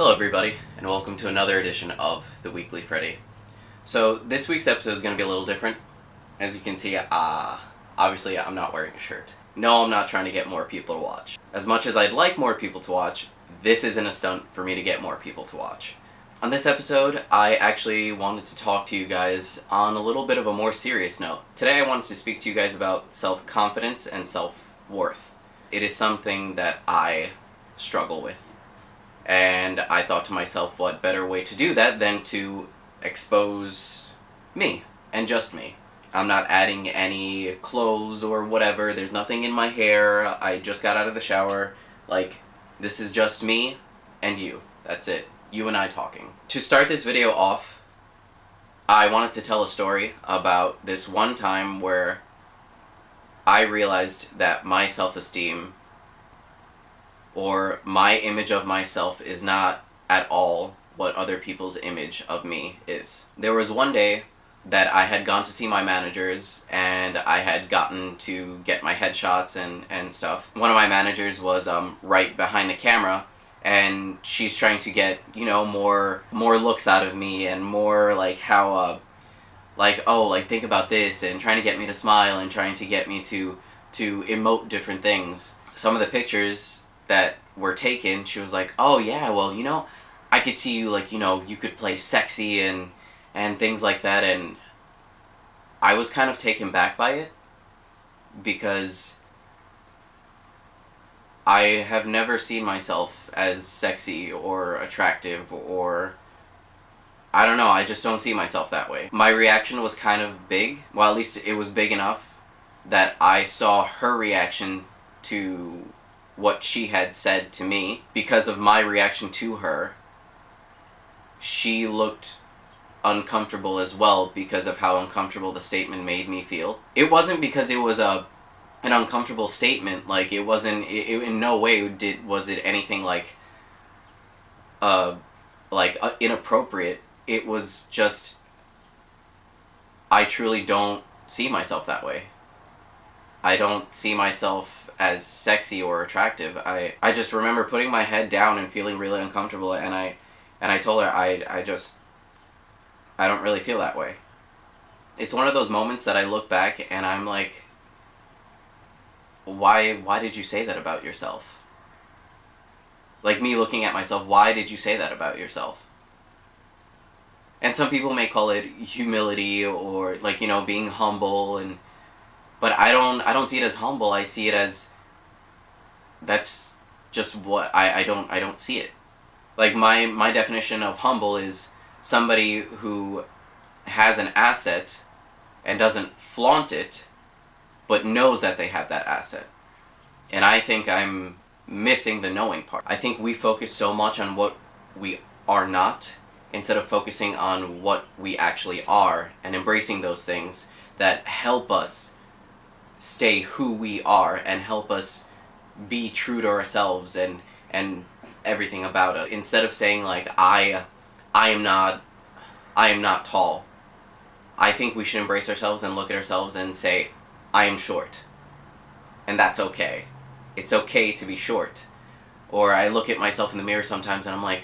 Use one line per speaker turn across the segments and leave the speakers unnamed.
Hello everybody, and welcome to another edition of The Weekly Freddy. So this week's episode is going to be a little different. As you can see, obviously I'm not wearing a shirt. No, I'm not trying to get more people to watch. As much as I'd like more people to watch, this isn't a stunt for me to get more people to watch. On this episode, I actually wanted to talk to you guys on a little bit of a more serious note. Today I wanted to speak to you guys about self-confidence and self-worth. It is something that I struggle with. And I thought to myself, what better way to do that than to expose me, and just me. I'm not adding any clothes or whatever, there's nothing in my hair, I just got out of the shower. This is just me and you. That's it. You and I talking. To start this video off, I wanted to tell a story about this one time where I realized that my self-esteem or my image of myself is not at all what other people's image of me is. There was one day that I had gone to see my managers and I had gotten to get my headshots and stuff. One of my managers was right behind the camera, and she's trying to get, more looks out of me and more think about this, and trying to get me to smile and trying to get me to emote different things. Some of the pictures that were taken, she was like, oh yeah, well, I could see you, you could play sexy and things like that, and I was kind of taken back by it, because I have never seen myself as sexy or attractive, or I don't know, I just don't see myself that way. My reaction was kind of big, well, at least it was big enough that I saw her reaction to what she had said to me. Because of my reaction to her, she looked uncomfortable as well because of how uncomfortable the statement made me feel. It wasn't because it was an uncomfortable statement, it wasn't, in no way was it anything inappropriate. It was just, I truly don't see myself that way. I don't see myself as sexy or attractive. I just remember putting my head down and feeling really uncomfortable, and I told her I don't really feel that way. It's one of those moments that I look back and I'm like, why did you say that about yourself? Me looking at myself, why did you say that about yourself? And some people may call it humility or being humble, but I don't see it as humble. I see it as, that's just what I don't see it. My definition of humble is somebody who has an asset and doesn't flaunt it, but knows that they have that asset. And I think I'm missing the knowing part. I think we focus so much on what we are not, instead of focusing on what we actually are and embracing those things that help us stay who we are and help us be true to ourselves and everything about us. Instead of saying I am not tall, I think we should embrace ourselves and look at ourselves and say, I am short, and that's okay. It's okay to be short. Or I look at myself in the mirror sometimes and I'm like,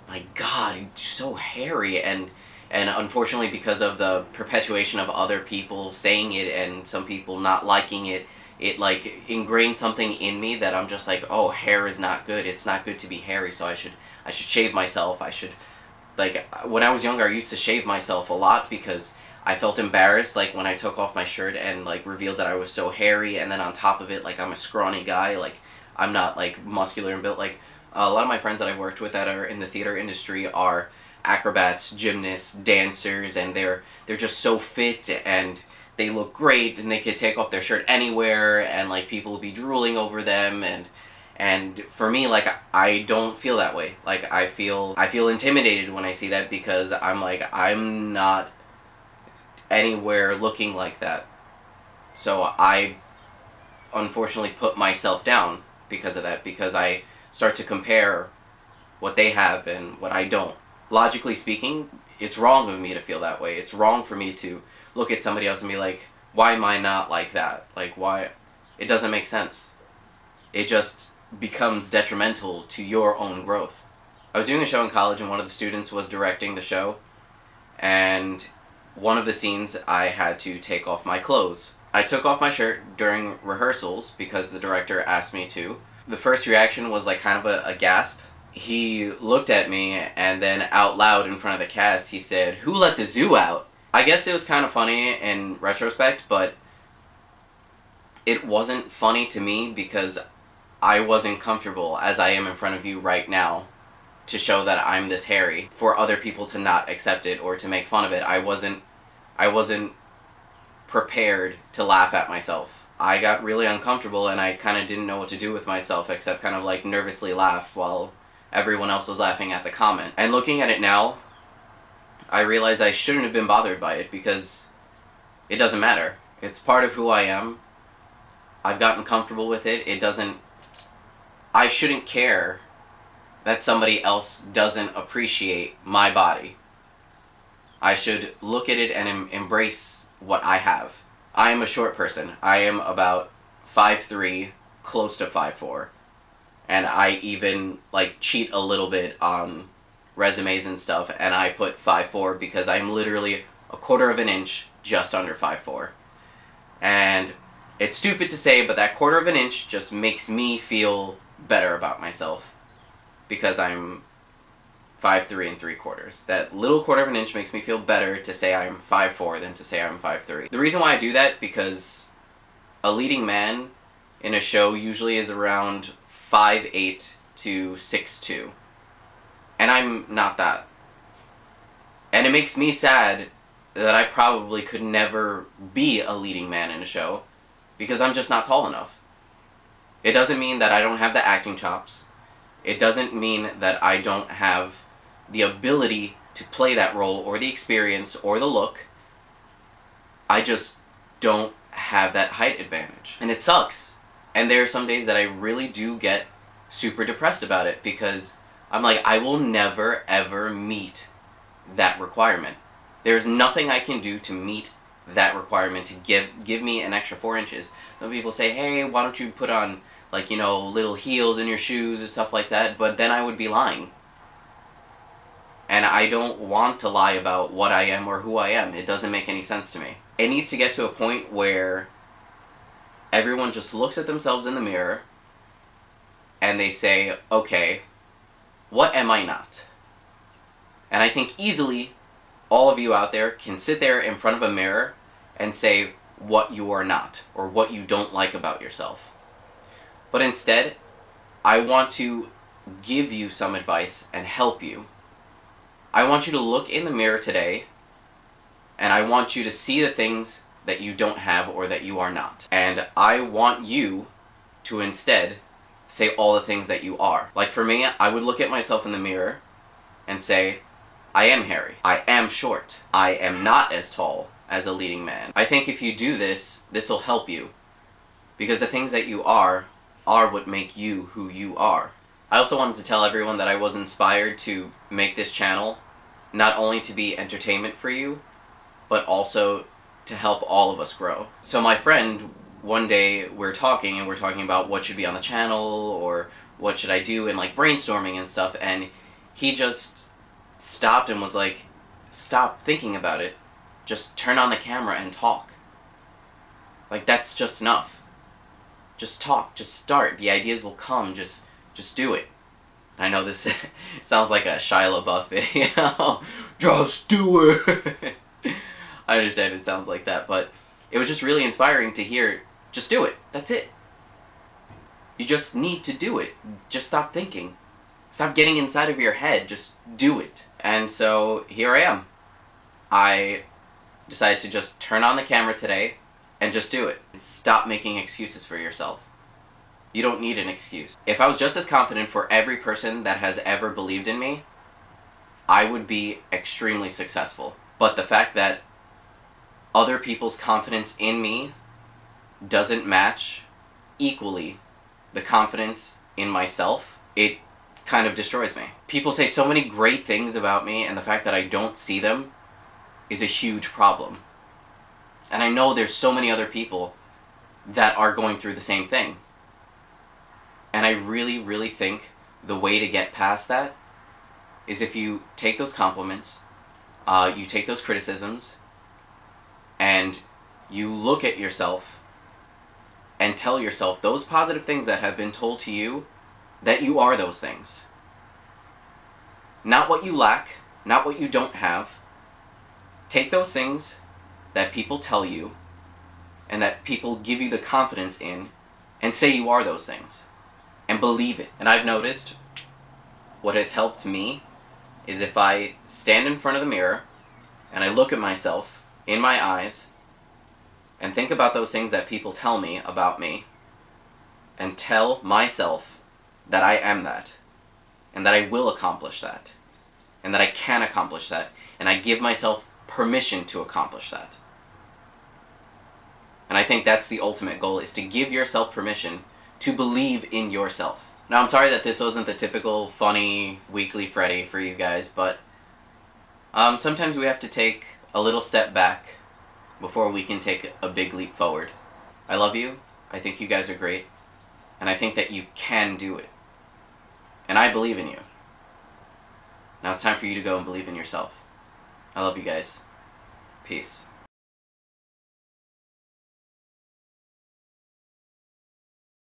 my God, you're so hairy, and unfortunately, because of the perpetuation of other people saying it and some people not liking it, it ingrained something in me that I'm just like, oh, hair is not good. It's not good to be hairy, so I should shave myself. I should, when I was younger, I used to shave myself a lot because I felt embarrassed, when I took off my shirt and, revealed that I was so hairy, and then on top of it, I'm a scrawny guy, I'm not, muscular and built. A lot of my friends that I've worked with that are in the theater industry are acrobats, gymnasts, dancers, and they're just so fit, and they look great, and they could take off their shirt anywhere, and people will be drooling over them, and for me, I don't feel that way. I feel intimidated when I see that, because I'm not anywhere looking like that. So I unfortunately put myself down because of that, because I start to compare what they have and what I don't. Logically speaking, it's wrong of me to feel that way. It's wrong for me to look at somebody else and be like, why am I not like that? Why? It doesn't make sense. It just becomes detrimental to your own growth. I was doing a show in college and one of the students was directing the show, and one of the scenes I had to take off my clothes. I took off my shirt during rehearsals because the director asked me to. The first reaction was like kind of a gasp. He looked at me and then out loud in front of the cast he said, "Who let the zoo out?" I guess it was kind of funny in retrospect, but it wasn't funny to me because I wasn't comfortable as I am in front of you right now to show that I'm this hairy for other people to not accept it or to make fun of it. I wasn't prepared to laugh at myself. I got really uncomfortable and I kind of didn't know what to do with myself except kind of like nervously laugh while everyone else was laughing at the comment. And looking at it now, I realize I shouldn't have been bothered by it because it doesn't matter. It's part of who I am. I've gotten comfortable with it. I shouldn't care that somebody else doesn't appreciate my body. I should look at it and embrace what I have. I am a short person. I am about 5'3", close to 5'4". And I even like cheat a little bit on resumes and stuff, and I put 5'4" because I'm literally a quarter of an inch just under 5'4". And it's stupid to say, but that quarter of an inch just makes me feel better about myself because I'm 5'3" and 3/4. That little quarter of an inch makes me feel better to say I'm 5'4" than to say I'm 5'3". The reason why I do that, because a leading man in a show usually is around 5'8" to 6'2". And I'm not that. And it makes me sad that I probably could never be a leading man in a show because I'm just not tall enough. It doesn't mean that I don't have the acting chops. It doesn't mean that I don't have the ability to play that role or the experience or the look. I just don't have that height advantage. And it sucks. And there are some days that I really do get super depressed about it because I'm like, I will never ever meet that requirement. There's nothing I can do to meet that requirement to give me an extra 4 inches. Some people say, hey, why don't you put on like, you know, little heels in your shoes and stuff like that, but then I would be lying. And I don't want to lie about what I am or who I am. It doesn't make any sense to me. It needs to get to a point where everyone just looks at themselves in the mirror and they say, okay, what am I not? And I think easily all of you out there can sit there in front of a mirror and say what you are not or what you don't like about yourself. But instead, I want to give you some advice and help you. I want you to look in the mirror today and I want you to see the things that you don't have or that you are not. And I want you to instead say all the things that you are. Like for me, I would look at myself in the mirror and say, I am hairy. I am short. I am not as tall as a leading man. I think if you do this, this will help you. Because the things that you are what make you who you are. I also wanted to tell everyone that I was inspired to make this channel not only to be entertainment for you, but also to help all of us grow. So my friend, one day we're talking about what should be on the channel or what should I do and like brainstorming and stuff, and he just stopped and was like, stop thinking about it, just turn on the camera and talk. Like that's just enough. Just talk, just start, the ideas will come, just do it. I know this sounds like a Shia LaBeouf video, just do it. I understand it sounds like that, but it was just really inspiring to hear, just do it, that's it. You just need to do it, just stop thinking. Stop getting inside of your head, just do it. And so here I am. I decided to just turn on the camera today and just do it. Stop making excuses for yourself. You don't need an excuse. If I was just as confident for every person that has ever believed in me, I would be extremely successful. But the fact that other people's confidence in me doesn't match equally the confidence in myself, it kind of destroys me. People say so many great things about me, and the fact that I don't see them is a huge problem. And I know there's so many other people that are going through the same thing. And I really, really think the way to get past that is if you take those compliments, you take those criticisms, and you look at yourself and tell yourself those positive things that have been told to you, that you are those things. Not what you lack, not what you don't have. Take those things that people tell you and that people give you the confidence in, and say you are those things. And believe it. And I've noticed what has helped me is if I stand in front of the mirror and I look at myself in my eyes and think about those things that people tell me about me, and tell myself that I am that, and that I will accomplish that, and that I can accomplish that, and I give myself permission to accomplish that. And I think that's the ultimate goal, is to give yourself permission to believe in yourself. Now, I'm sorry that this wasn't the typical funny weekly Freddy for you guys, but sometimes we have to take a little step back before we can take a big leap forward. I love you. I think you guys are great. And I think that you can do it. And I believe in you. Now it's time for you to go and believe in yourself. I love you guys. Peace.